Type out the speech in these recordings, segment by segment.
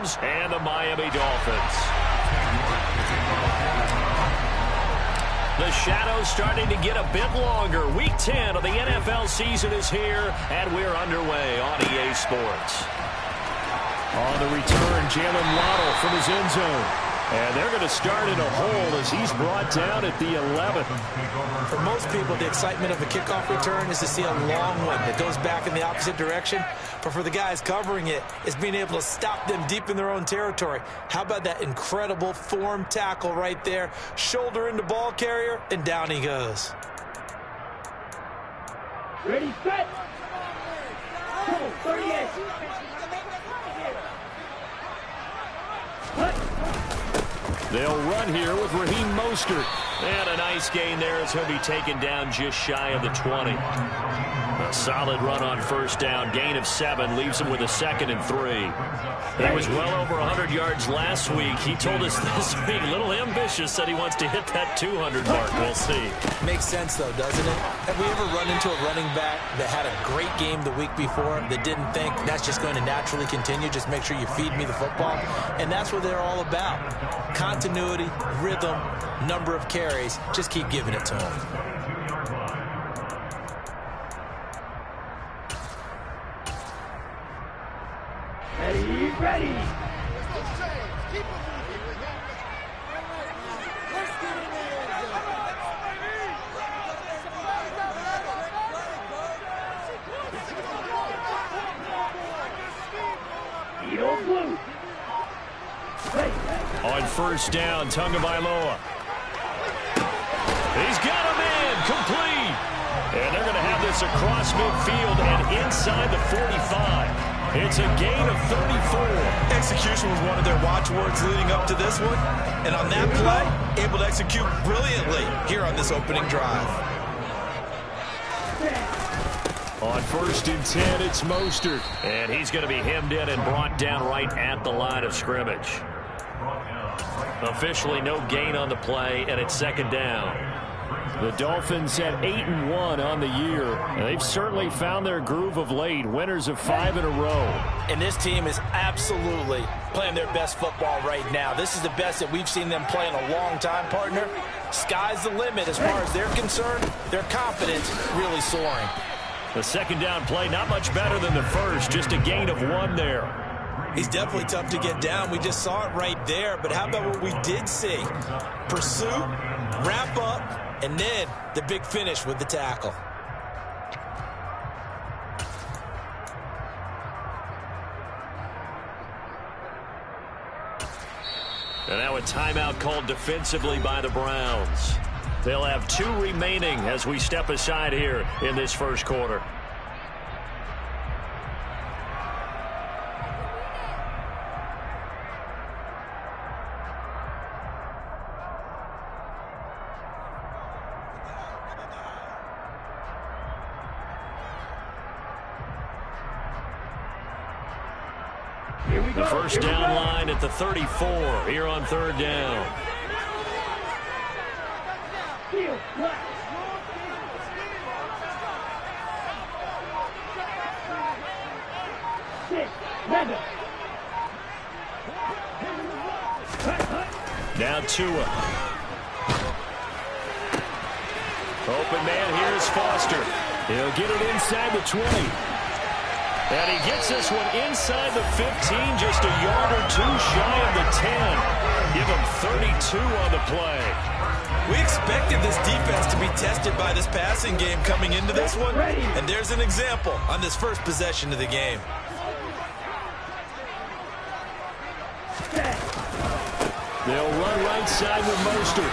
Rams and the Miami Dolphins. The shadow's starting to get a bit longer. Week 10 of the NFL season is here, and we're underway on EA Sports. On the return, Jalen Waddle from his end zone. And they're going to start in a hole as he's brought down at the 11. For most people, the excitement of a kickoff return is to see a long one that goes back in the opposite direction. But for the guys covering it, it's being able to stop them deep in their own territory. How about that incredible form tackle right there? Shoulder into ball carrier, and down he goes. Ready, set. 38. They'll run here with Raheem Mostert. And a nice gain there as he'll be taken down just shy of the 20. A solid run on first down. Gain of 7 leaves him with a 2nd and 3. He was well over 100 yards last week. He told us this week, a little ambitious, said he wants to hit that 200 mark. We'll see. Makes sense, though, doesn't it? Have we ever run into a running back that had a great game the week before that didn't think that's just going to naturally continue? Just make sure you feed me the football. And that's what they're all about. Continuity, rhythm, number of carries. Just keep giving it to them. Ready. Blue. On first down, Tagovailoa. He's got a man, complete. And they're going to have this across midfield and inside the 45. It's a gain of 34. Execution was one of their watchwords leading up to this one. And on that play, able to execute brilliantly here on this opening drive. On first and 10, it's Mostert. And he's going to be hemmed in and brought down right at the line of scrimmage. Officially no gain on the play, and it's 2nd down. The Dolphins at 8-1 on the year. And they've certainly found their groove of late. Winners of 5 in a row. And this team is absolutely playing their best football right now. This is the best that we've seen them play in a long time, partner. Sky's the limit as far as they're concerned. Their confidence really soaring. The 2nd down play, not much better than the first. Just a gain of 1 there. He's definitely tough to get down. We just saw it right there. But how about what we did see? Pursuit, wrap up, and then the big finish with the tackle. And now a timeout called defensively by the Browns. They'll have 2 remaining as we step aside here in this first quarter. The first down line at the 34 here on 3rd down. Now Tua. Open man, here's Foster. He'll get it inside the 20. And he gets this one inside the 15, just a yard or 2 shy of the 10. Give him 32 on the play. We expected this defense to be tested by this passing game coming into this one. And there's an example on this first possession of the game. They'll run right side with Mostert.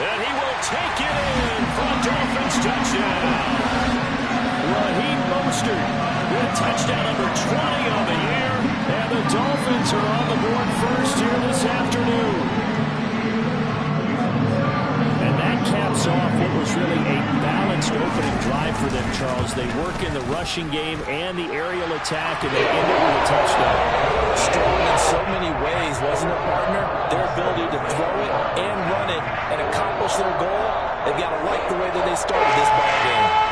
And he will take it in for a Dolphins touchdown. Raheem Mostert with touchdown number 20 on the year. And the Dolphins are on the board first here this afternoon. And that caps off what was really a balanced opening drive for them, Charles. They work in the rushing game and the aerial attack, and they end it with a touchdown. Strong in so many ways, wasn't it, partner? Their ability to throw it and run it and accomplish their goal, they've got to like the way that they started this ball game.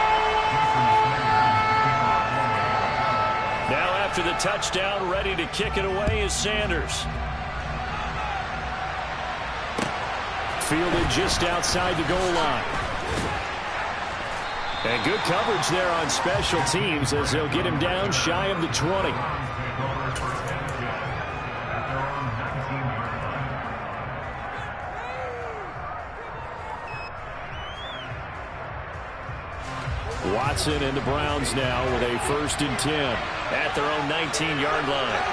Now after after the touchdown. Ready to kick it away is Sanders. Fielded just outside the goal line. And good coverage there on special teams as they'll get him down shy of the 20. Watson and the Browns now with a 1st and 10 at their own 19-yard line.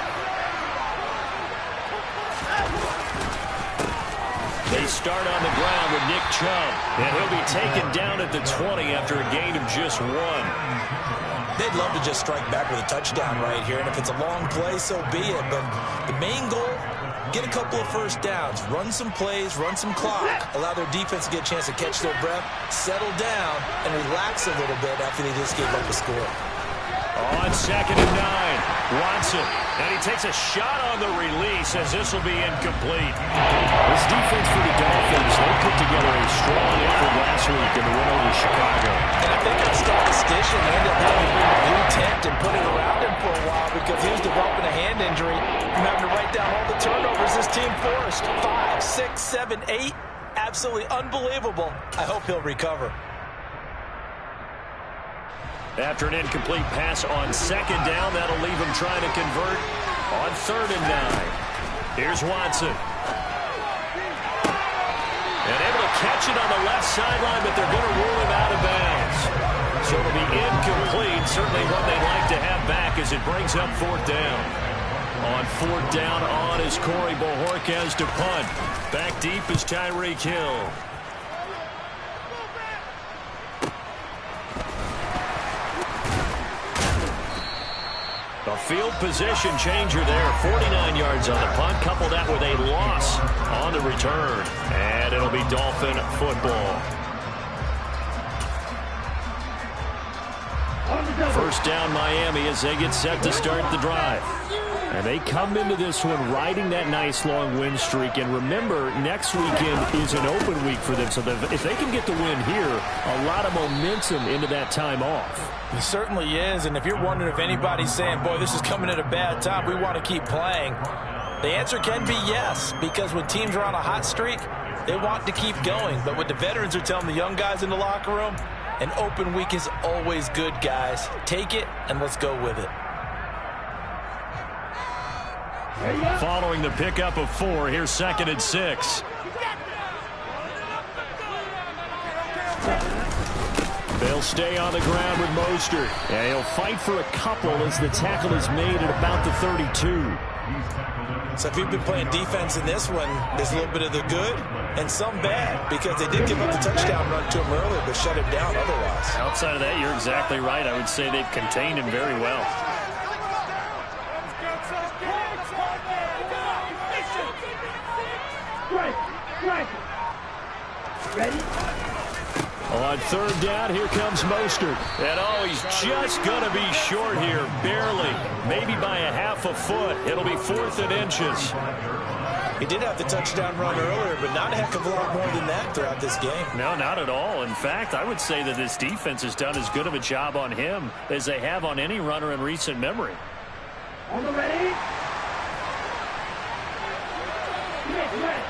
They start on the ground with Nick Chubb, and he'll be taken down at the 20 after a gain of just 1. They'd love to just strike back with a touchdown right here, and if it's a long play, so be it. But the main goal, get a couple of 1st downs, run some plays, run some clock, allow their defense to get a chance to catch their breath, settle down, and relax a little bit after they just gave up a score. On 2nd and 9, Watson, and he takes a shot on the release as this will be incomplete. This defense for the Dolphins, they put together a strong effort last week in the win over Chicago. And I think our statistician ended up having to bring the blue tent and put it around him for a while because he was developing a hand injury from having to write down all the turnovers this team forced. 5, 6, 7, 8. Absolutely unbelievable. I hope he'll recover. After an incomplete pass on 2nd down, that'll leave him trying to convert on 3rd and 9. Here's Watson. And able to catch it on the left sideline, but they're going to rule him out of bounds. So it'll be incomplete. Certainly one they'd like to have back as it brings up 4th down. On 4th down on is Corey Bojorquez to punt. Back deep is Tyreek Hill. A field position changer there. 49 yards on the punt. Couple that with a loss on the return. And it'll be Dolphin football. 1st down Miami as they get set to start the drive. And they come into this one riding that nice long win streak. And remember, next weekend is an open week for them. So if they can get the win here, a lot of momentum into that time off. He certainly is. And if you're wondering if anybody's saying, boy, this is coming at a bad time, we want to keep playing, the answer can be yes. Because when teams are on a hot streak, they want to keep going. But what the veterans are telling the young guys in the locker room, an open week is always good, guys. Take it and let's go with it. Following the pickup of 4, here's 2nd and 6. They'll stay on the ground with Mostert. And he'll fight for a couple as the tackle is made at about the 32. So if you've been playing defense in this one, there's a little bit of the good and some bad because they did give up the touchdown run to him earlier but shut him down otherwise. Outside of that, you're exactly right. I would say they've contained him very well. Ready? On 3rd down, here comes Mostert. And he's just going to be short here, barely. Maybe by a half a foot. It'll be 4th and inches. He did have the touchdown run earlier, but not a heck of a lot more than that throughout this game. No, not at all. In fact, I would say that this defense has done as good of a job on him as they have on any runner in recent memory. On the ready? Ready.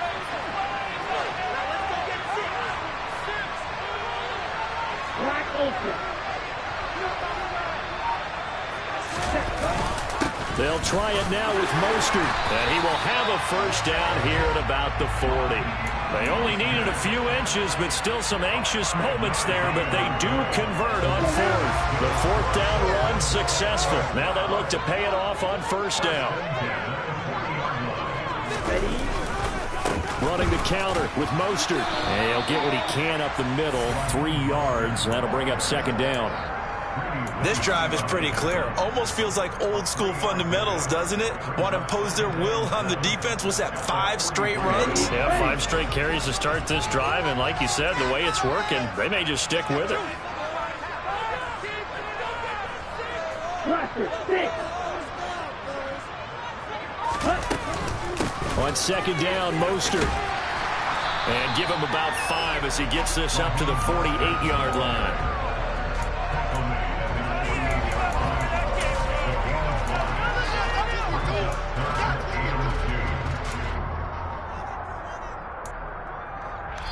They'll try it now with Mostert, and he will have a 1st down here at about the 40. They only needed a few inches, but still some anxious moments there, but they do convert on 4th. The 4th down run successful. Now they look to pay it off on 1st down. Running the counter with Mostert. And he'll get what he can up the middle, 3 yards. That'll bring up 2nd down. This drive is pretty clear. Almost feels like old school fundamentals, doesn't it? Want to impose their will on the defense. What's that, 5 straight runs? Yeah, 5 straight carries to start this drive. And like you said, the way it's working, they may just stick with it. On 2nd down, Mostert. And give him about 5 as he gets this up to the 48-yard line.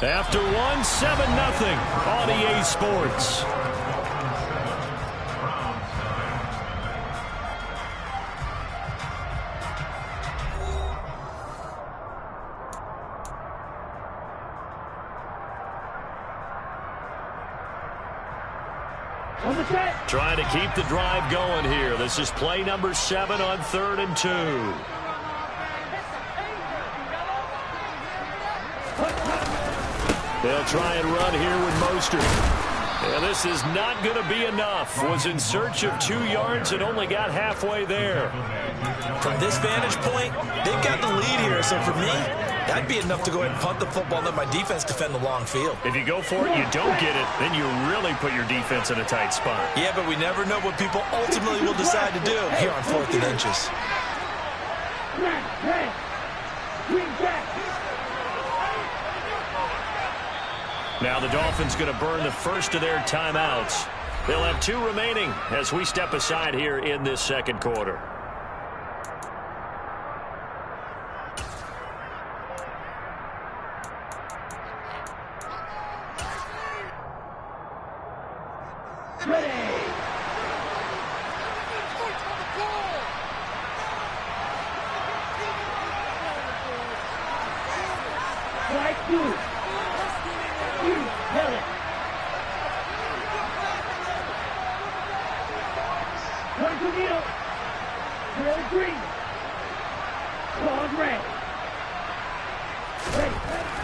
After one, 7-0 on EA Sports. Trying to keep the drive going here. This is play number 7 on 3rd and 2. They'll try and run here with Mostert. And this is not going to be enough. Was in search of 2 yards and only got halfway there. From this vantage point, they've got the lead here. So for me, that'd be enough to go ahead and punt the football and let my defense defend the long field. If you go for it, you don't get it, then you really put your defense in a tight spot. Yeah, but we never know what people ultimately will decide to do here on 4th and inches. Now the Dolphins going to burn the first of their timeouts. They'll have 2 remaining as we step aside here in this second quarter.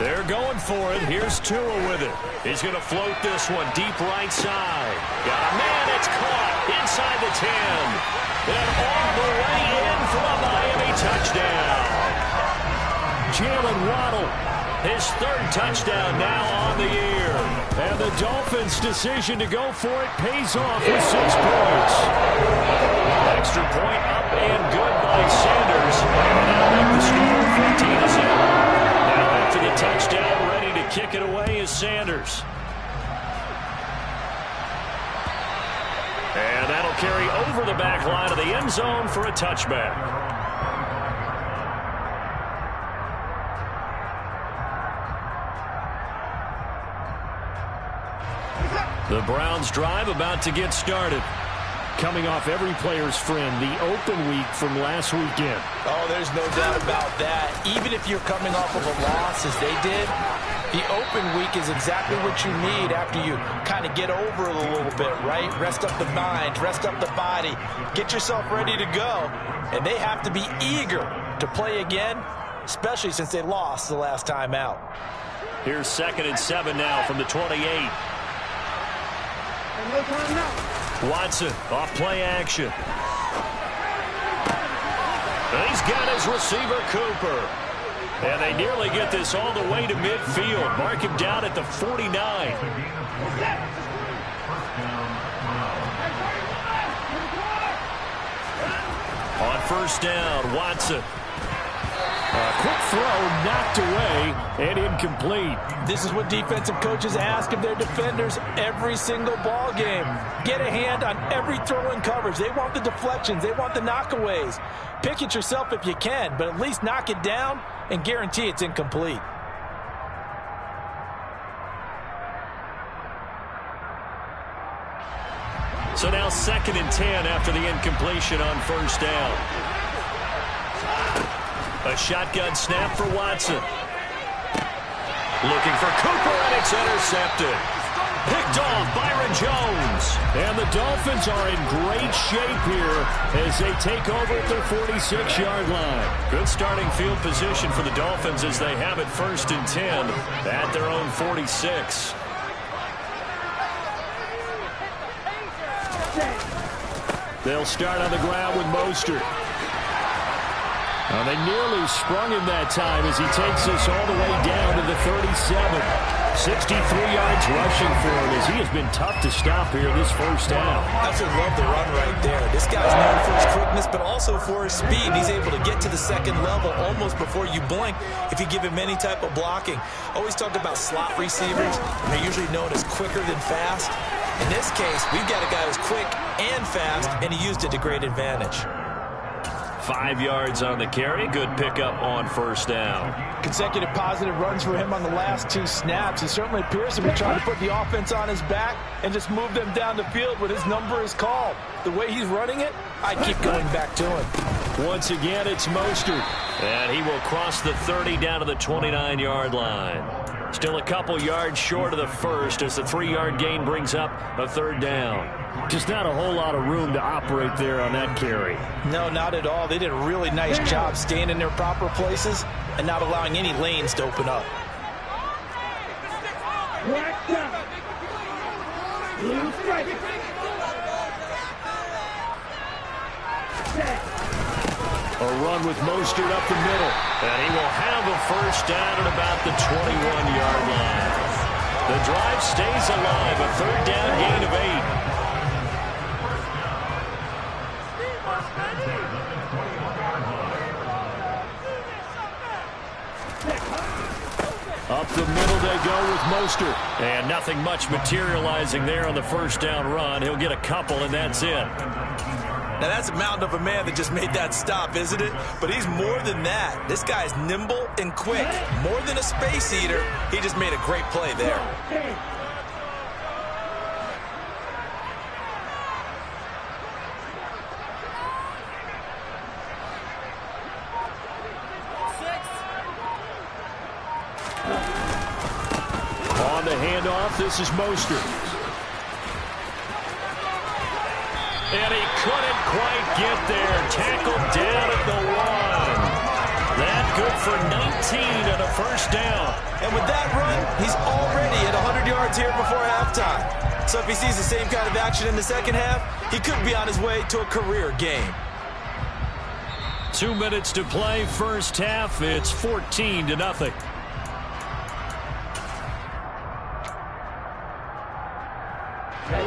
They're going for it. Here's Tua with it. He's going to float this one deep right side. Got a man. It's caught inside the 10. And all the way in for a Miami touchdown. Jalen Waddle, his 3rd touchdown now on the year. And the Dolphins' decision to go for it pays off with 6 points. Extra point up and good by Sanders. And that'll make the score 14-7. After the touchdown, ready to kick it away is Sanders. And that'll carry over the back line of the end zone for a touchback. The Browns drive about to get started. Coming off every player's friend, the open week from last weekend. Oh, there's no doubt about that. Even if you're coming off of a loss as they did, the open week is exactly what you need after you kind of get over it a little bit, right? Rest up the mind, rest up the body, get yourself ready to go. And they have to be eager to play again, especially since they lost the last time out. Here's 2nd and 7 now from the 28. Watson, off play action. And he's got his receiver, Cooper. And they nearly get this all the way to midfield. Mark him down at the 49. On 1st down, Watson. A quick throw knocked away and incomplete. This is what defensive coaches ask of their defenders every single ball game. Get a hand on every throw in coverage. They want the deflections. They want the knockaways. Pick it yourself if you can, but at least knock it down and guarantee it's incomplete. So now 2nd and 10 after the incompletion on 1st down. A shotgun snap for Watson. Looking for Cooper, and it's intercepted. Picked off Byron Jones. And the Dolphins are in great shape here as they take over at their 46-yard line. Good starting field position for the Dolphins as they have it 1st and 10 at their own 46. They'll start on the ground with Mostert. They nearly sprung him that time as he takes this all the way down to the 37. 63 yards rushing for him as he has been tough to stop here this 1st half. Absolutely love the run right there. This guy's known for his quickness, but also for his speed. He's able to get to the 2nd level almost before you blink if you give him any type of blocking. Always talk about slot receivers, and they're usually known as quicker than fast. In this case, we've got a guy who's quick and fast, and he used it to great advantage. 5 yards on the carry. Good pickup on first down. Consecutive positive runs for him on the last 2 snaps. He certainly appears to be trying to put the offense on his back and just move them down the field when his number is called. The way he's running it, I keep going back to him. Once again, it's Mostert. And he will cross the 30 down to the 29-yard line. Still a couple yards short of the first as the 3-yard gain brings up a third down. Just not a whole lot of room to operate there on that carry. No, not at all. They did a really nice job staying in their proper places and not allowing any lanes to open up. Blue strike. A run with Mostert up the middle. And he will have a first down at about the 21-yard line. The drive stays alive. A third down gain of 8. Up the middle they go with Mostert. And nothing much materializing there on the first down run. He'll get a couple, and that's it. Now, that's a mountain of a man that just made that stop, isn't it? But he's more than that. This guy's nimble and quick. More than a space eater. He just made a great play there. On the handoff, this is Mostert. And he couldn't quite get there. Tackled down at the 1. That good for 19 and a first down. And with that run, he's already at 100 yards here before halftime. So if he sees the same kind of action in the second half, he could be on his way to a career game. 2 minutes to play, first half. It's 14-0.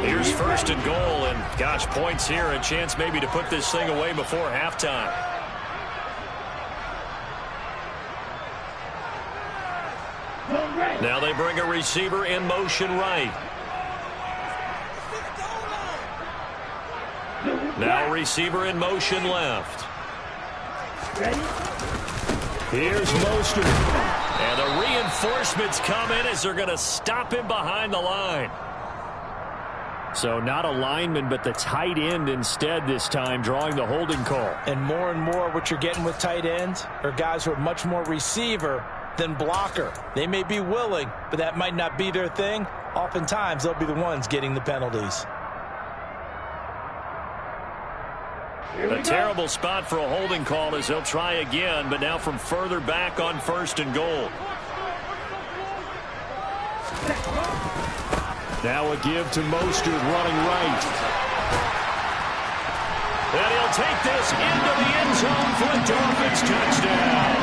Here's first and goal, and gosh, points here, a chance maybe to put this thing away before halftime. Now they bring a receiver in motion right. Now receiver in motion left. Here's Mostert. And the reinforcements come in as they're going to stop him behind the line. So not a lineman, but the tight end instead this time, drawing the holding call. And more what you're getting with tight ends are guys who are much more receiver than blocker. They may be willing, but that might not be their thing. Oftentimes, they'll be the ones getting the penalties. A terrible spot for a holding call as they'll try again, but now from further back on first and goal. Now a give to Mostert running right. And he'll take this into the end zone for a Dolphins touchdown.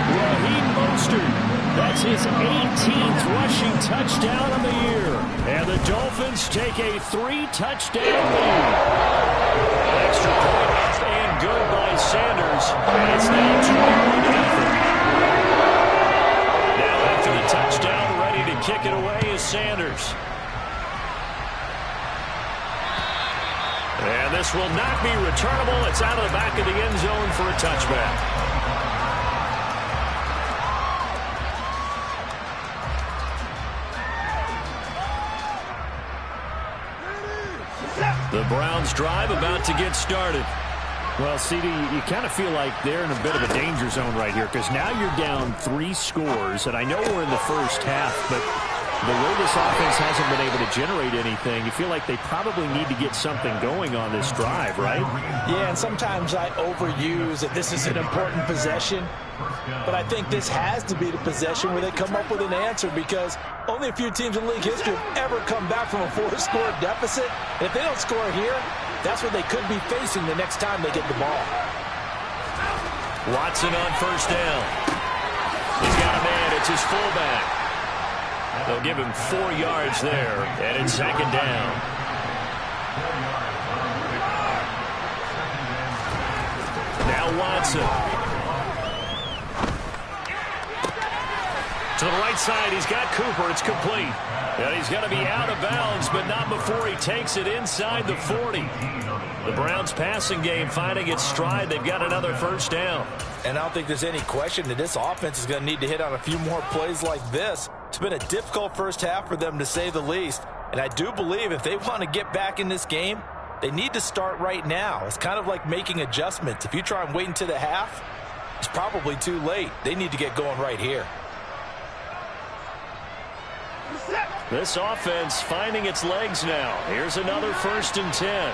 Raheem Mostert, that's his 18th rushing touchdown of the year. And the Dolphins take a 3-touchdown lead. Extra point up and good by Sanders. And it's now 20-0. Now after the touchdown, ready to kick it away is Sanders. And this will not be returnable. It's out of the back of the end zone for a touchback. The Browns drive about to get started. Well, CD, you kind of feel like they're in a bit of a danger zone right here because now you're down 3 scores, and I know we're in the first half, but the way this offense hasn't been able to generate anything, you feel like they probably need to get something going on this drive, right? Yeah, and sometimes I overuse that this is an important possession, but I think this has to be the possession where they come up with an answer because only a few teams in league history have ever come back from a 4-score deficit. And if they don't score here, that's what they could be facing the next time they get the ball. Watson on first down. He's got a man. It's his fullback. They'll give him 4 yards there, and it's second down. Now Watson. To the right side, he's got Cooper. It's complete. And he's going to be out of bounds, but not before he takes it inside the 40. The Browns passing game finding its stride. They've got another first down. And I don't think there's any question that this offense is going to need to hit on a few more plays like this. It's been a difficult first half for them, to say the least. And I do believe if they want to get back in this game, they need to start right now. It's kind of like making adjustments. If you try and wait until the half, it's probably too late. They need to get going right here. This offense finding its legs now. Here's another 1st and 10.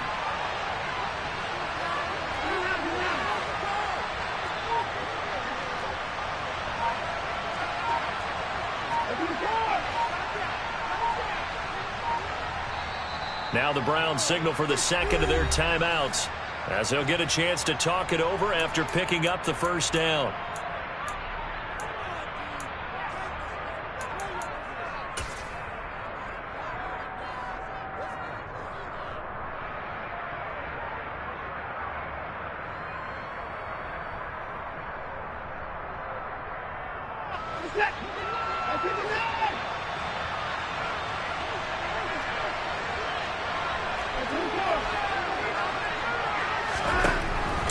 Now the Browns signal for the second of their timeouts, as they'll get a chance to talk it over after picking up the first down.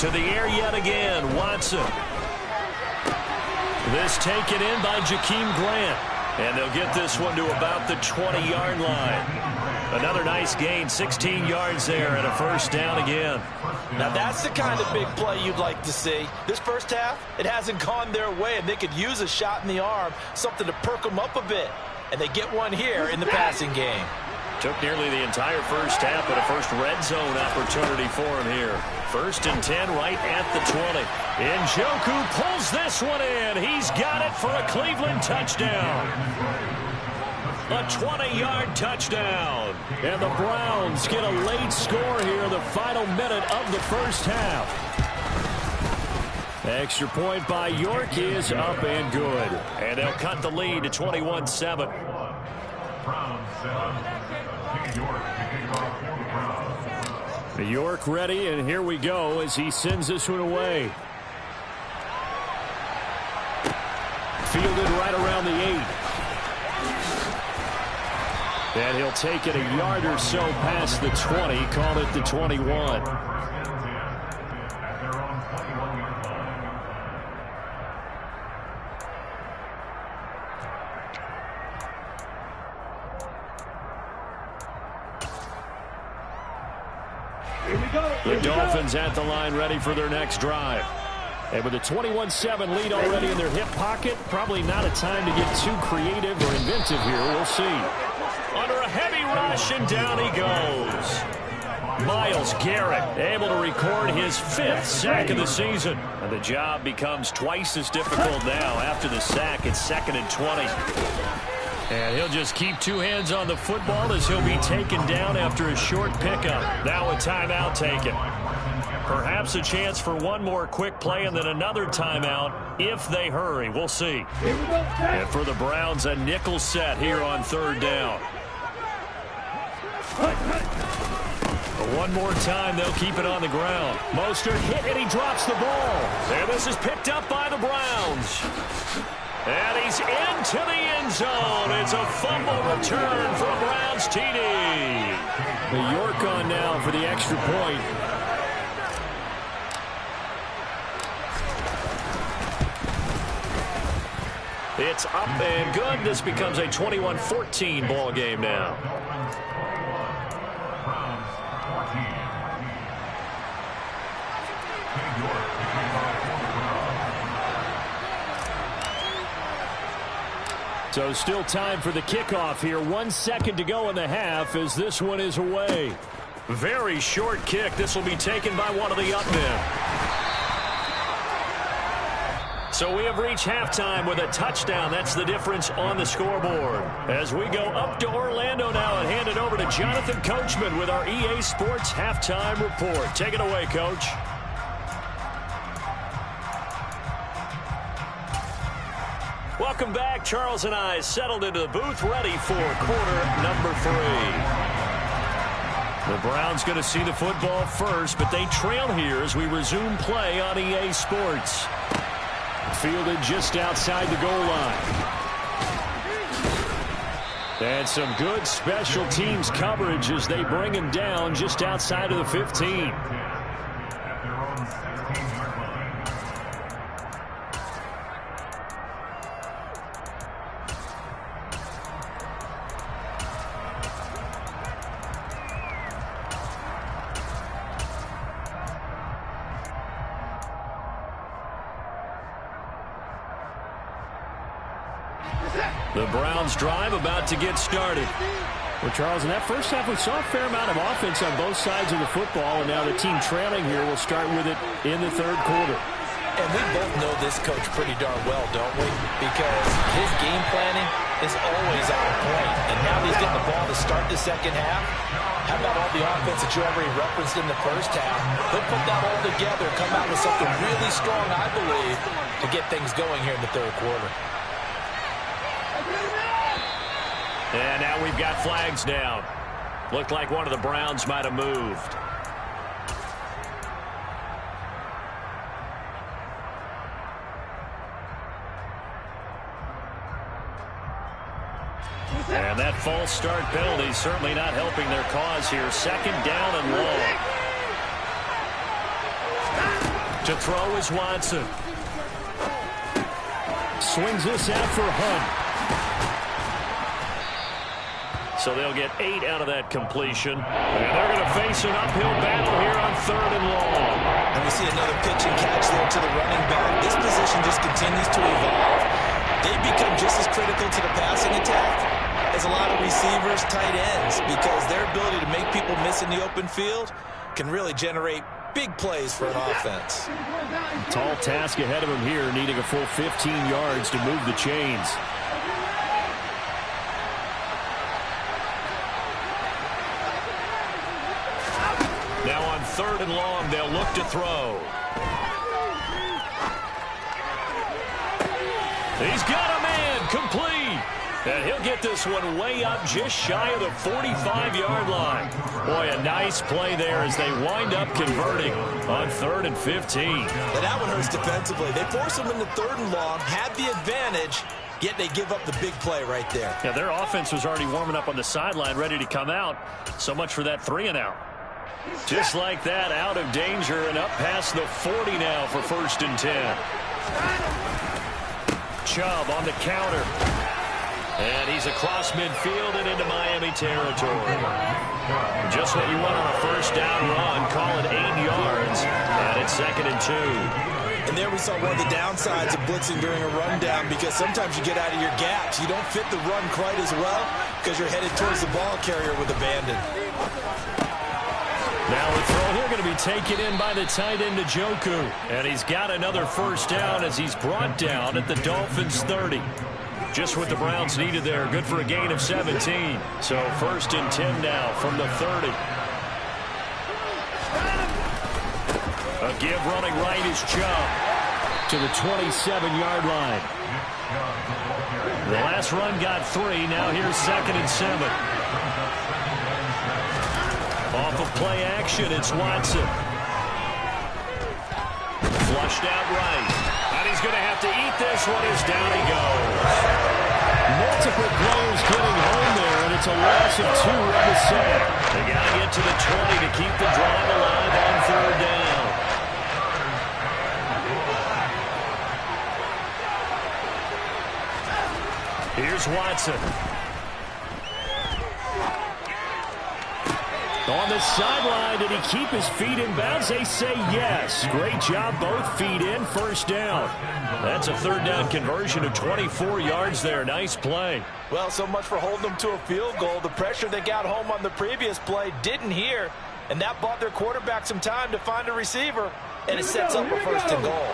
To the air yet again, Watson. This taken in by Jakeem Grant. And they'll get this one to about the 20-yard line. Another nice gain, 16 yards there, and a first down again. Now that's the kind of big play you'd like to see. This first half, it hasn't gone their way, and they could use a shot in the arm, something to perk them up a bit. And they get one here in the passing game. Took nearly the entire first half, but a first red zone opportunity for him here. 1st and 10 right at the 20. Njoku pulls this one in. He's got it for a Cleveland touchdown. A 20-yard touchdown. And the Browns get a late score here in the final minute of the first half. Extra point by York is up and good. And they'll cut the lead to 21-7. York ready, and here we go as he sends this one away. Fielded right around the 8. And he'll take it a yard or so past the 20, call it the 21. The Dolphins at the line ready for their next drive. And with a 21-7 lead already in their hip pocket, probably not a time to get too creative or inventive here. We'll see. Under a heavy rush, and down he goes. Myles Garrett able to record his 5th sack of the season. And the job becomes twice as difficult now after the sack. It's 2nd and 20. And he'll just keep 2 hands on the football as he'll be taken down after a short pickup. Now a timeout taken. Perhaps a chance for one more quick play and then another timeout if they hurry. We'll see. And for the Browns, a nickel set here on 3rd down. One more time, they'll keep it on the ground. Mostert hit, and he drops the ball. And this is picked up by the Browns. And he's into the end zone. It's a fumble return for a Browns TD. The York on now for the extra point. It's up and good. This becomes a 21-14 ball game now. So still time for the kickoff here. 1 second to go in the half as this one is away. Very short kick. This will be taken by one of the up men. So we have reached halftime with a touchdown. That's the difference on the scoreboard. As we go up to Orlando now and hand it over to Jonathan Coachman with our EA Sports Halftime Report. Take it away, Coach. Welcome back. Charles and I settled into the booth ready for quarter number 3. The Browns going to see the football first, but they trail here as we resume play on EA Sports. Fielded just outside the goal line. And some good special teams coverage as they bring him down just outside of the 15. The Browns drive about to get started. Well, Charles, in that first half, we saw a fair amount of offense on both sides of the football, and now the team trailing here will start with it in the third quarter. And we both know this coach pretty darn well, don't we? Because his game planning is always on point. And now he's getting the ball to start the second half. How about all the offense that you already referenced in the first half? He'll put that all together, come out with something really strong, I believe, to get things going here in the third quarter. And now we've got flags down. Looked like one of the Browns might have moved. And that false start penalty certainly not helping their cause here. Second down and long. To throw is Watson. Swings this out for Hunt. So they'll get 8 out of that completion. And they're going to face an uphill battle here on third and long. And we see another pitch and catch there to the running back. This position just continues to evolve. They become just as critical to the passing attack as a lot of receivers, tight ends, because their ability to make people miss in the open field can really generate big plays for an offense. Tall task ahead of him here, needing a full 15 yards to move the chains. Now on third and long, they'll look to throw. He's got a man, complete. And he'll get this one way up just shy of the 45-yard line. Boy, a nice play there as they wind up converting on 3rd and 15. And that one hurts defensively. They force them into 3rd and long, had the advantage, yet they give up the big play right there. Yeah, their offense was already warming up on the sideline, ready to come out. So much for that 3 and out. Just like that, out of danger and up past the 40 now for 1st and 10. Chubb on the counter. And he's across midfield and into Miami territory. Just what you want on a first down run. Call it 8 yards. And it's 2nd and 2. And there we saw one of the downsides of blitzing during a rundown, because sometimes you get out of your gaps. You don't fit the run quite as well because you're headed towards the ball carrier with abandon. Now the throw here going to be taken in by the tight end Njoku. And he's got another first down as he's brought down at the Dolphins' 30. Just what the Browns needed there. Good for a gain of 17. So 1st and 10 now from the 30. A give running right is Chubb to the 27-yard line. The last run got 3. Now here's 2nd and 7. Off of play action, it's Watson. Flushed out right. And he's going to have to eat this one as down he goes. Multiple players getting home there, and it's a loss of 2 on the set. They got to get to the 20 to keep the drive alive on 3rd down. Here's Watson. On the sideline, did he keep his feet in bounds? They say yes. Great job, both feet in, 1st down. That's a 3rd down conversion of 24 yards there. Nice play. Well, so much for holding them to a field goal. The pressure they got home on the previous play didn't hear, and that bought their quarterback some time to find a receiver, and it sets up a 1st and goal.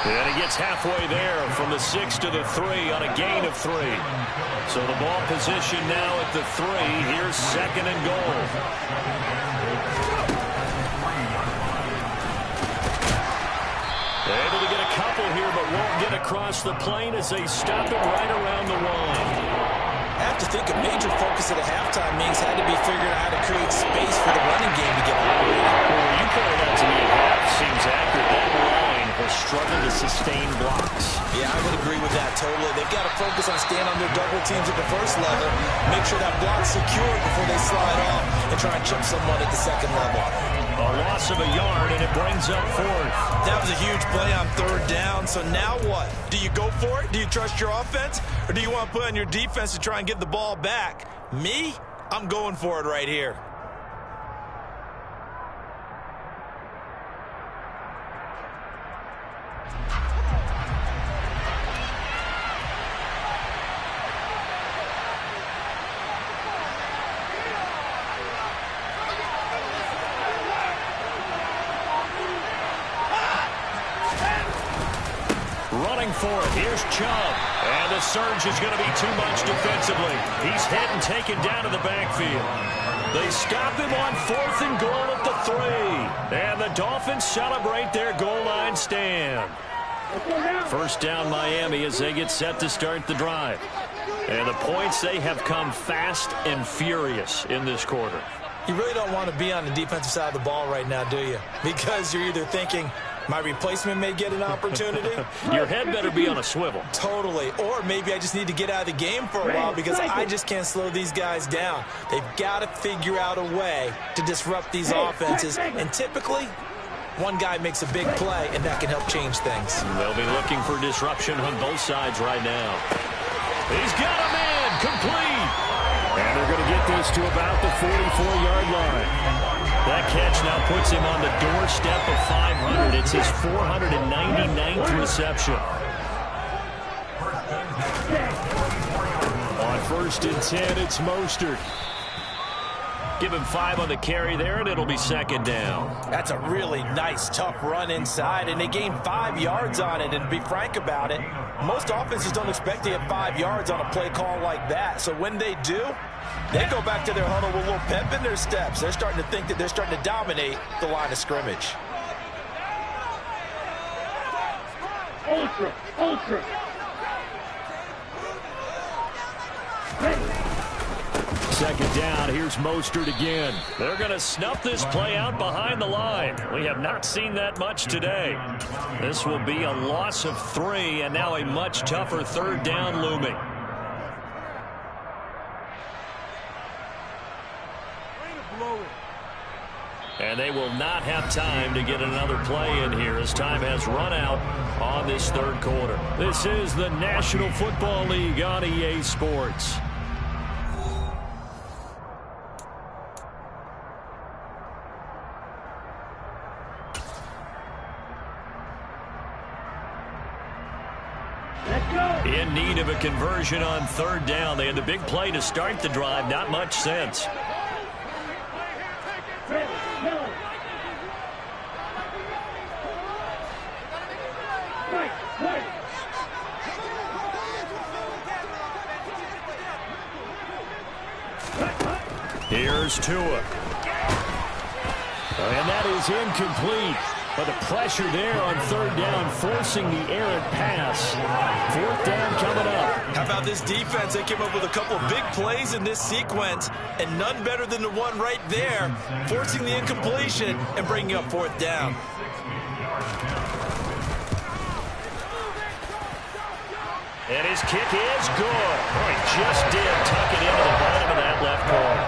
And he gets halfway there from the 6 to the 3 on a gain of 3. So the ball position now at the 3. Here's 2nd and goal. Able to get a couple here, but won't get across the plane as they stop it right around the 1. I have to to think a major focus at a halftime means had to be figuring out how to create space for the running game to get operating. Well, you pointed out to me at half seems accurate. That line has struggled to sustain blocks. Yeah, I would agree with that totally. They've got to focus on staying on their double teams at the first level, make sure that block's secure before they slide off and try and chip someone at the second level. A loss of a yard, and it brings up fourth. That was a huge play on third down, so now what? Do you go for it? Do you trust your offense? Or do you want to put on your defense to try and get the ball back? Me? I'm going for it right here. For it. Here's Chubb. And the surge is going to be too much defensively. He's hit and taken down to the backfield. They stop him on 4th and goal at the 3. And the Dolphins celebrate their goal line stand. First down Miami as they get set to start the drive. And the points, they have come fast and furious in this quarter. You really don't want to be on the defensive side of the ball right now, do you? Because you're either thinking, my replacement may get an opportunity. Your head better be on a swivel. Totally. Or maybe I just need to get out of the game for a while because I just can't slow these guys down. They've got to figure out a way to disrupt these offenses. And typically, one guy makes a big play, and that can help change things. They'll be looking for disruption on both sides right now. He's got a man complete. And they're going to get this to about the 44-yard line. That catch now puts him on the doorstep of 500. It's his 499th reception. On 1st and 10, it's Mostert. Give him 5 on the carry there, and it'll be 2nd down. That's a really nice, tough run inside, and they gained 5 yards on it. And to be frank about it, most offenses don't expect to get 5 yards on a play call like that. So when they do, they go back to their huddle with a little pep in their steps. They're starting to think that they're starting to dominate the line of scrimmage. Ultra, ultra. Ready. 2nd down, here's Mostert again. They're going to snuff this play out behind the line. We have not seen that much today. This will be a loss of 3, and now a much tougher 3rd down looming. And they will not have time to get another play in here as time has run out on this 3rd quarter. This is the National Football League on EA Sports. In need of a conversion on 3rd down. They had the big play to start the drive. Not much sense. Here's Tua. And that is incomplete. But the pressure there on 3rd down, forcing the errant pass. 4th down coming up. How about this defense? They came up with a couple of big plays in this sequence, and none better than the one right there, forcing the incompletion and bringing up 4th down. And his kick is good. Oh, he just did tuck it into the bottom of that left corner.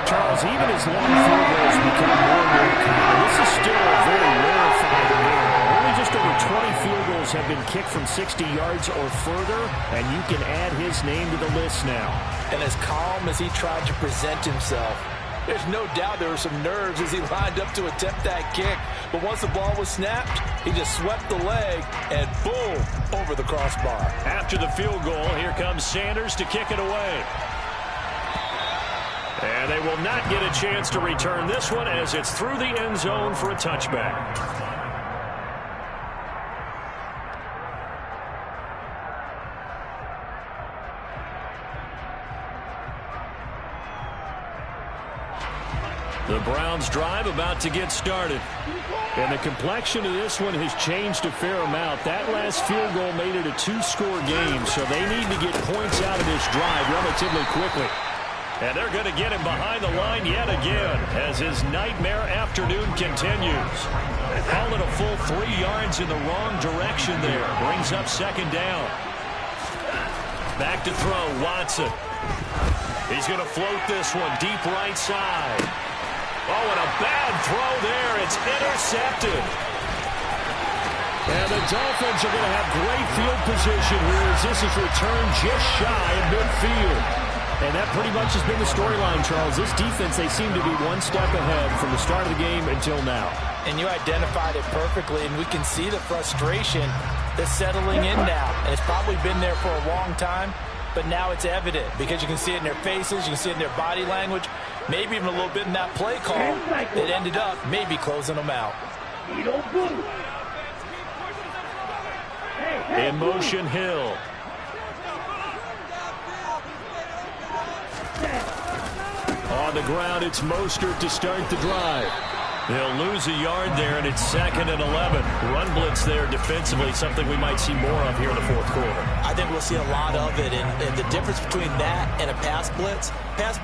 Charles, even as long field goals become more and more common, this is still a very rarefied event. Only just over 20 field goals have been kicked from 60 yards or further, and you can add his name to the list now. And as calm as he tried to present himself, there's no doubt there were some nerves as he lined up to attempt that kick. But once the ball was snapped, he just swept the leg and boom, over the crossbar. After the field goal, here comes Sanders to kick it away. And they will not get a chance to return this one as it's through the end zone for a touchback. The Browns drive about to get started. And the complexion of this one has changed a fair amount. That last field goal made it a two-score game, so they need to get points out of this drive relatively quickly. And they're going to get him behind the line yet again as his nightmare afternoon continues. Call it a full 3 yards in the wrong direction there. Brings up second down. Back to throw, Watson. He's going to float this one deep right side. Oh, and a bad throw there. It's intercepted. And the Dolphins are going to have great field position here as this is returned just shy of midfield. And that pretty much has been the storyline, Charles. This defense, they seem to be one step ahead from the start of the game until now. And you identified it perfectly, and we can see the frustration that's settling in now. And it's probably been there for a long time, but now it's evident because you can see it in their faces, you can see it in their body language, maybe even a little bit in that play call that ended up maybe closing them out. In motion, Hill. On the ground, it's Mostert to start the drive. They'll lose a yard there, and it's 2nd and 11. Run blitz there defensively, something we might see more of here in the fourth quarter. I think we'll see a lot of it, and the difference between that and a pass blitz,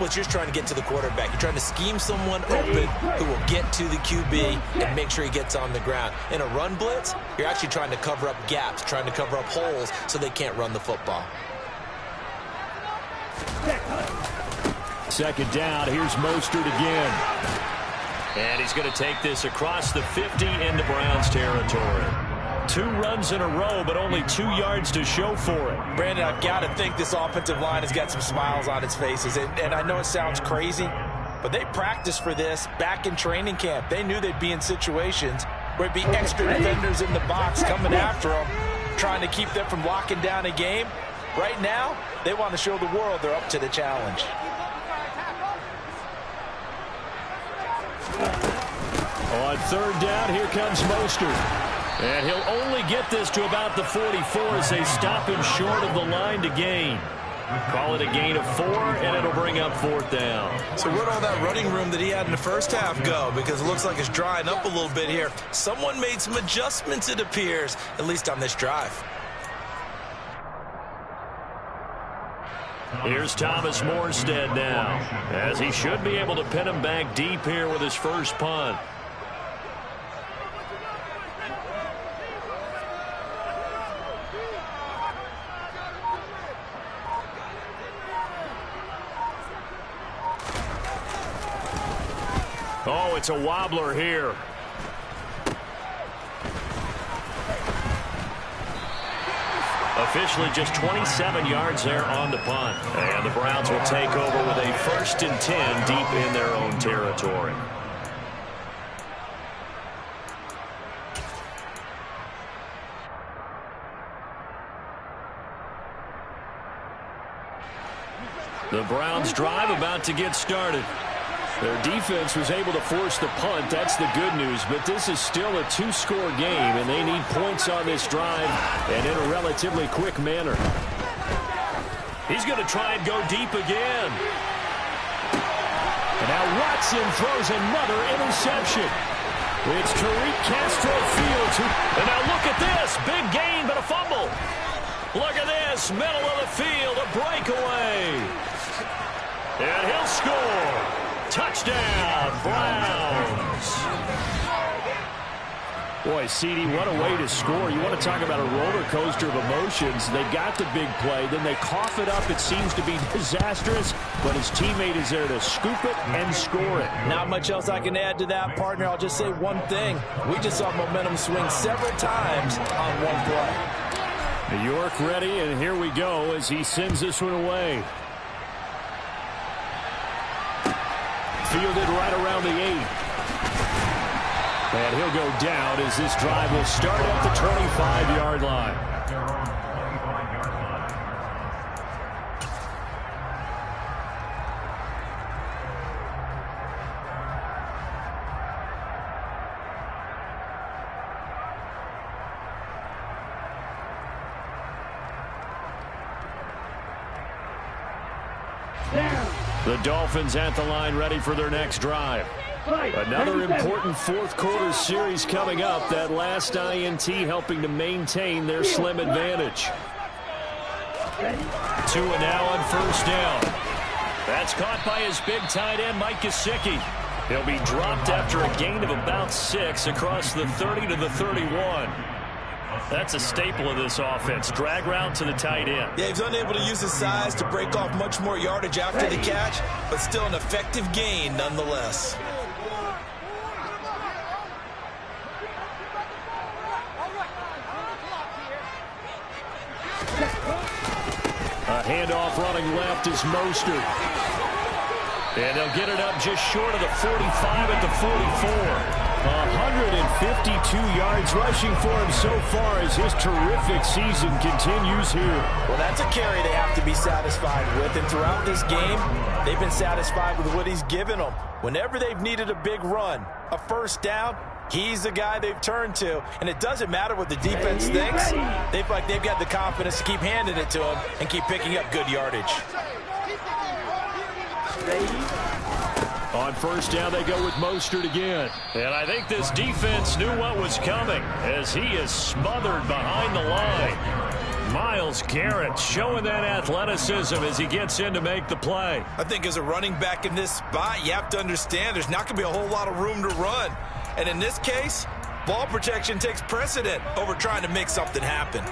you're just trying to get to the quarterback. You're trying to scheme someone open who will get to the QB and make sure he gets on the ground. In a run blitz, you're actually trying to cover up gaps, trying to cover up holes so they can't run the football. Second down, here's Mostert again. And he's going to take this across the 50 into Browns territory. 2 runs in a row, but only 2 yards to show for it. Brandon, I've got to think this offensive line has got some smiles on its faces. And I know it sounds crazy, but they practiced for this back in training camp. They knew they'd be in situations where it'd be extra defenders in the box coming after them, trying to keep them from locking down a game. Right now, they want to show the world they're up to the challenge. On third down, here comes Mostert. And he'll only get this to about the 44 as they stop him short of the line to gain. Call it a gain of 4, and it'll bring up 4th down. So where'd all that running room that he had in the first half go? Because it looks like it's drying up a little bit here. Someone made some adjustments, it appears, at least on this drive. Here's Thomas Morstead now, as he should be able to pin him back deep here with his first punt. Oh, it's a wobbler here. Officially just 27 yards there on the punt. And the Browns will take over with a 1st and 10 deep in their own territory. The Browns drive about to get started. Their defense was able to force the punt. That's the good news. But this is still a 2-score game, and they need points on this drive and in a relatively quick manner. He's going to try and go deep again. And now Watson throws another interception. It's Tariq Castro-Fields. And now look at this. Big gain, but a fumble. Look at this. Middle of the field, a breakaway. And he'll score. Touchdown, Browns. Boy, CD, what a way to score. You want to talk about a roller coaster of emotions. They got the big play, then they cough it up. It seems to be disastrous, but his teammate is there to scoop it and score it. Not much else I can add to that, partner. I'll just say one thing. We just saw momentum swing several times on one play. New York ready, and here we go as he sends this one away. Fielded right around the 8. And he'll go down as this drive will start at the 25-yard line. The Dolphins at the line ready for their next drive. Another important fourth-quarter series coming up. That last INT helping to maintain their slim advantage. 2 and now on first down. That's caught by his big tight end, Mike Gesicki. He'll be dropped after a gain of about 6 across the 30 to the 31. That's a staple of this offense. Drag route to the tight end. Yeah, he's unable to use his size to break off much more yardage after the catch, but still an effective gain nonetheless. A handoff running left is Mostert. And they'll get it up just short of the 45 at the 44. 152 yards rushing for him so far as his terrific season continues here. Well, that's a carry they have to be satisfied with. And throughout this game, they've been satisfied with what he's given them. Whenever they've needed a big run, a first down, he's the guy they've turned to. And it doesn't matter what the defense thinks. They've got the confidence to keep handing it to him and keep picking up good yardage. On first down, they go with Mostert again. And I think this defense knew what was coming as he is smothered behind the line. Myles Garrett showing that athleticism as he gets in to make the play. I think as a running back in this spot, you have to understand there's not going to be a whole lot of room to run. And in this case, ball protection takes precedent over trying to make something happen.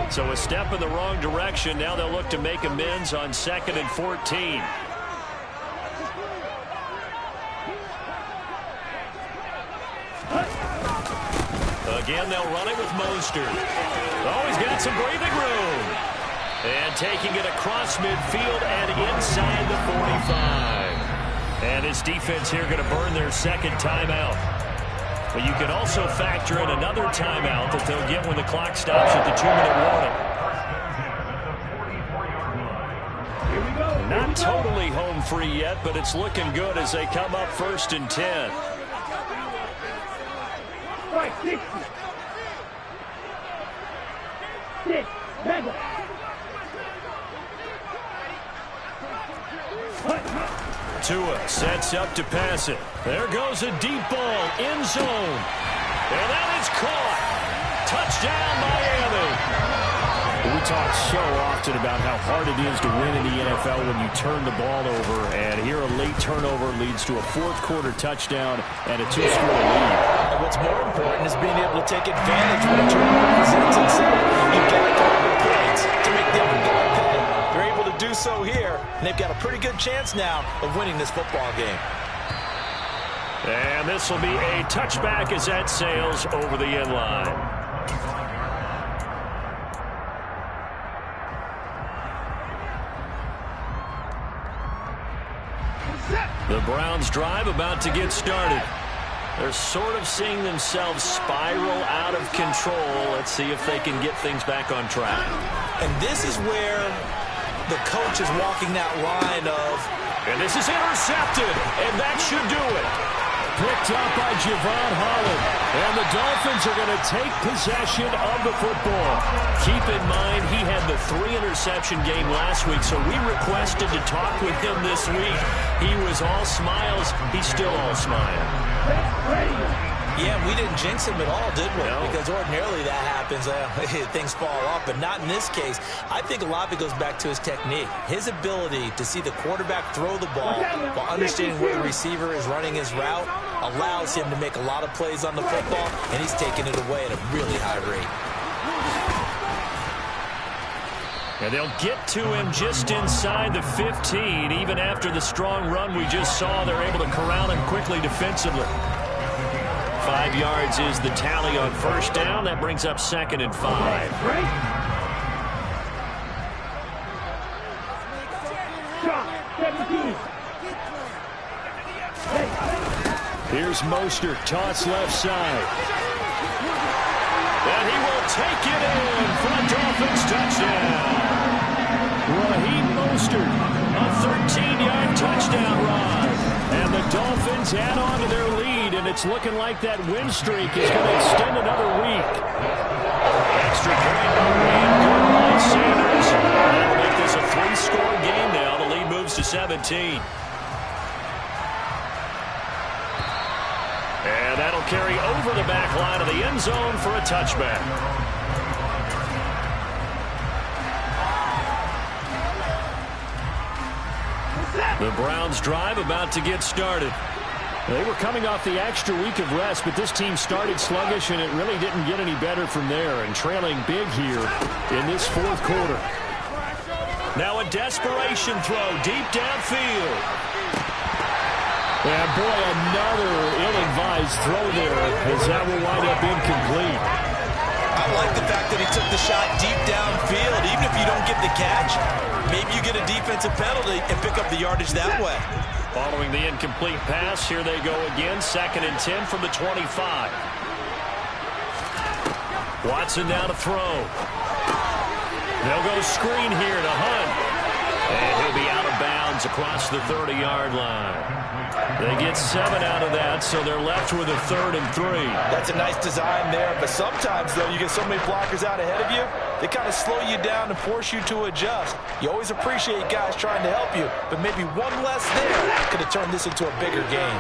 So a step in the wrong direction. Now they'll look to make amends on 2nd and 14. Again, they'll run it with Mostert. Oh, he's got some breathing room. And taking it across midfield and inside the 45. And his defense here going to burn their second timeout. But you can also factor in another timeout that they'll get when the clock stops at the 2-minute warning. Not totally home free yet, but it's looking good as they come up 1st and 10. Right, 60. 6, Bengals. Tua sets up to pass it. There goes a deep ball, end zone. And that is caught. Touchdown, Miami. We talk so often about how hard it is to win in the NFL when you turn the ball over. And here a late turnover leads to a fourth-quarter touchdown and a 2-score lead. And what's more important is being able to take advantage when a turnover presents itself. You've got to go with points to make the other guy pay. They're able to do so here, and they've got a pretty good chance now of winning this football game. And this will be a touchback as that sails over the end line. The Browns drive about to get started. They're sort of seeing themselves spiral out of control. Let's see if they can get things back on track. And this is where the coach is walking that line of... And this is intercepted, and that should do it. Picked up by Javon Holland. And the Dolphins are going to take possession of the football. Keep in mind, he had the 3-interception game last week, so we requested to talk with him this week. He was all smiles. He's still all smile. Yeah, we didn't jinx him at all, did we? No. Because ordinarily that happens. Things fall off, but not in this case. I think a lot of it goes back to his technique. His ability to see the quarterback throw the ball while understanding where the receiver is running his route allows him to make a lot of plays on the football, and he's taking it away at a really high rate. And they'll get to him just inside the 15. Even after the strong run we just saw, they're able to corral him quickly defensively. 5 yards is the tally on first down. That brings up 2nd and 5. Here's Mostert, toss left side. And he will take it in for a Dolphins touchdown. Raheem Mostert, a 13-yard touchdown run. And the Dolphins add on to their lead, and it's looking like that win streak is going to extend another week. Extra point by Raheem. Good 17. And that'll carry over the back line of the end zone for a touchback. The Browns drive about to get started. They were coming off the extra week of rest, but this team started sluggish, and it really didn't get any better from there, and trailing big here in this fourth quarter. Now a desperation throw deep downfield. And boy, another ill-advised throw there, as that will wind up incomplete. I like the fact that he took the shot deep downfield. Even if you don't get the catch, maybe you get a defensive penalty and pick up the yardage that way. Following the incomplete pass, here they go again. 2nd and 10 from the 25. Watson down to throw. They'll go screen here to Hunt. And he'll be out of bounds across the 30-yard line. They get 7 out of that, so they're left with a 3rd and 3. That's a nice design there, but sometimes, though, you get so many blockers out ahead of you, they kind of slow you down and force you to adjust. You always appreciate guys trying to help you, but maybe one less there could have turned this into a bigger game.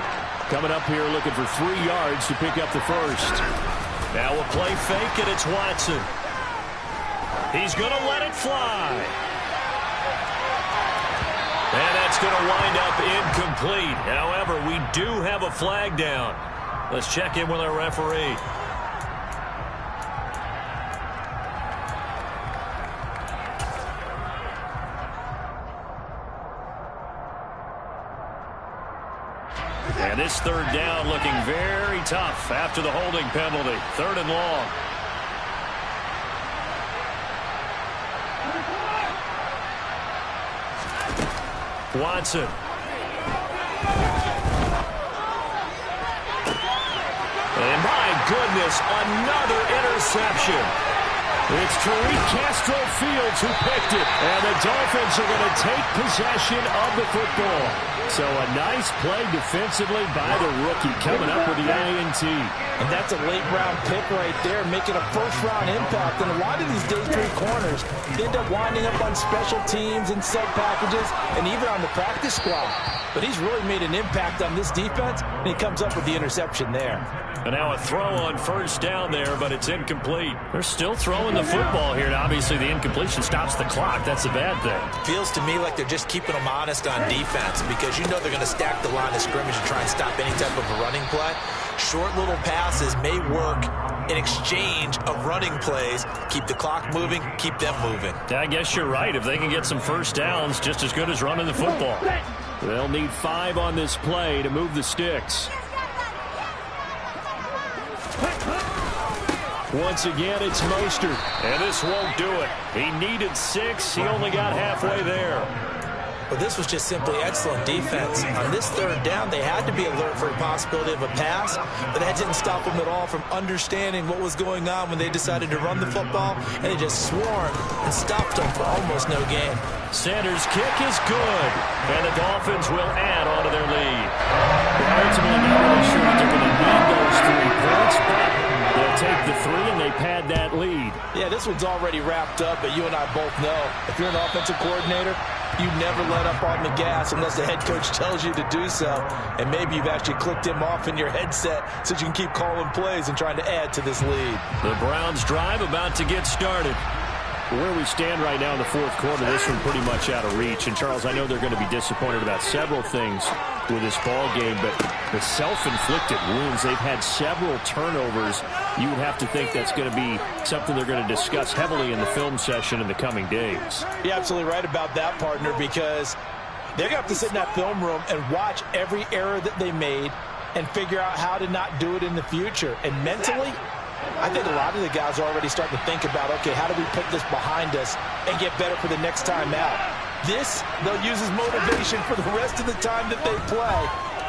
Coming up here looking for 3 yards to pick up the first. Now a play fake, and it's Watson. He's going to let it fly. And that's going to wind up incomplete. However, we do have a flag down. Let's check in with our referee. And this 3rd down looking very tough after the holding penalty. 3rd and long. Watson. And my goodness, another interception. It's Tariq Castro-Fields who picked it. And the Dolphins are going to take possession of the football. So a nice play defensively by the rookie coming up with the INT. And that's a late-round pick right there, making a first-round impact. And a lot of these day 3 corners end up winding up on special teams and sub packages and even on the practice squad. But he's really made an impact on this defense, and he comes up with the interception there. And now a throw on 1st down there, but it's incomplete. They're still throwing the football here, and obviously the incompletion stops the clock. That's a bad thing. Feels to me like they're just keeping them honest on defense, because you know they're going to stack the line of scrimmage and try and stop any type of a running play. Short little passes may work in exchange of running plays. Keep the clock moving, keep them moving. I guess you're right. If they can get some 1st downs, just as good as running the football. They'll need 5 on this play to move the sticks. Once again, it's Mostert. And this won't do it. He needed 6. He only got halfway there. But this was just simply excellent defense. On this 3rd down, they had to be alert for a possibility of a pass, but that didn't stop them at all from understanding what was going on when they decided to run the football, and they just swarmed and stopped them for almost no gain. Sanders' kick is good, and the Dolphins will add on to their lead. Well, ultimately, not really sure that they're going to need those 3 points, but they'll take the 3 and they pad that lead. Yeah, this one's already wrapped up, but you and I both know if you're an offensive coordinator, you never let up on the gas unless the head coach tells you to do so. And maybe you've actually clicked him off in your headset so you can keep calling plays and trying to add to this lead. The Browns drive about to get started. Where we stand right now in the fourth quarter, this one pretty much out of reach. And, Charles, I know they're going to be disappointed about several things with this ball game, but the self-inflicted wounds, they've had several turnovers. You would have to think that's going to be something they're going to discuss heavily in the film session in the coming days. You're absolutely right about that, partner, because they're going to have to sit in that film room and watch every error that they made and figure out how to not do it in the future. And mentally, I think a lot of the guys are already starting to think about, okay, how do we put this behind us and get better for the next time out? This, they'll use as motivation for the rest of the time that they play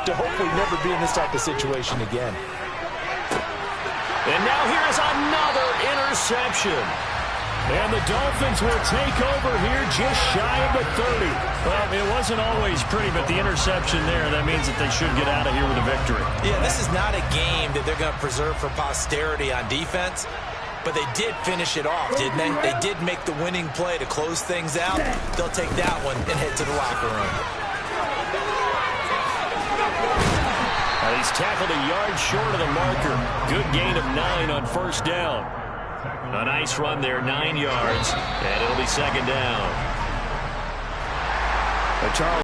to hopefully never be in this type of situation again. And now here is another interception. And the Dolphins will take over here just shy of the 30. Well, it wasn't always pretty, but the interception there, that means that they should get out of here with a victory. Yeah, this is not a game that they're going to preserve for posterity on defense, but they did finish it off, didn't they? They did make the winning play to close things out. They'll take that one and head to the locker room. Well, he's tackled a yard short of the marker. Good gain of 9 on first down. A nice run there, 9 yards, and it'll be second down. Charles